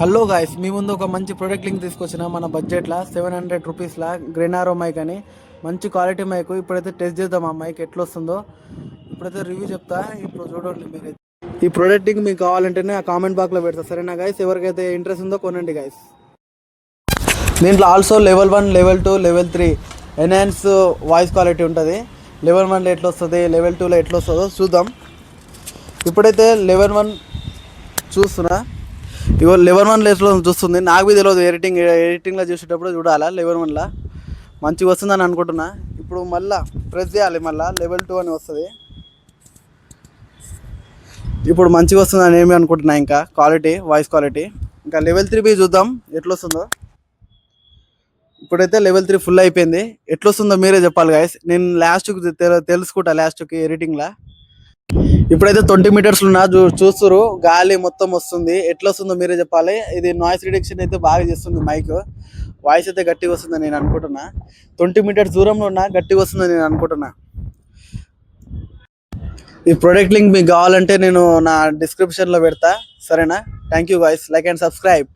Hello guys, మీ ముందు ఒక మంచి ప్రోడక్ట్ లింక్ తీసుకొచ్చిన మన బడ్జెట్లో 700 రూపీస్లా గ్రెనారో మైక్ అని మంచి క్వాలిటీ మైక్. ఇప్పుడైతే టెస్ట్ చేద్దాం ఆ మైక్ ఎట్లా వస్తుందో. ఇప్పుడైతే రివ్యూ చెప్తా. ఇప్పుడు చూడండి మీరు. ఈ ప్రోడక్ట్ లింక్ మీకు కావాలంటేనే ఆ కామెంట్ బాక్స్లో పెడతా, సరేనా గాయస్? ఎవరికైతే ఇంట్రెస్ట్ ఉందో కొనండి గాయస్. దీంట్లో also level 1, level 2, level 3 enhance voice quality ఉంటుంది. లెవెల్ 1లో ఎట్లా వస్తుంది, లెవెల్ 2లో ఎట్లా వస్తుందో చూద్దాం. ఇప్పుడైతే లెవెల్ 1 చూస్తున్నా. ఇగో లెవెల్ 1 లెస్లో చూస్తుంది. నాకు బి తెలియదు, ఎడిటింగ్లో చూసేటప్పుడు చూడాలా. లెవెల్ 1లో మంచిగా వస్తుందని అనుకుంటున్నా. ఇప్పుడు మళ్ళీ ప్రెస్ చేయాలి, మళ్ళీ లెవెల్ 2 అని వస్తుంది. ఇప్పుడు మంచిగా వస్తుందని ఏమి అనుకుంటున్నా. ఇంకా క్వాలిటీ, వాయిస్ క్వాలిటీ. ఇంకా లెవెల్ 3 బి చూద్దాం ఎట్లా వస్తుందో. ఇప్పుడైతే లెవెల్ 3 ఫుల్ అయిపోయింది. ఎట్లా వస్తుందో మీరే చెప్పాలి గాయస్. నేను లాస్ట్కి తెలుసుకుంటా, లాస్ట్కి ఎడిటింగ్లో. ఇప్పుడైతే 20 మీటర్స్ ఉన్నా చూస్తురు. గాలి మొత్తం వస్తుంది. ఎట్లా వస్తుందో మీరే చెప్పాలి. ఇది నాయిస్ రిడక్షన్ అయితే బాగా చేస్తుంది మైక్. వాయిస్ అయితే గట్టిగా వస్తుందని నేను అనుకుంటున్నా. 20 మీటర్స్ దూరంలో ఉన్నా గట్టిగా వస్తుందని నేను అనుకుంటున్నా. ఈ ప్రోడక్ట్ లింక్ మీకు కావాలంటే నేను నా డిస్క్రిప్షన్లో పెడతా, సరేనా? Thank you guys. Like and subscribe.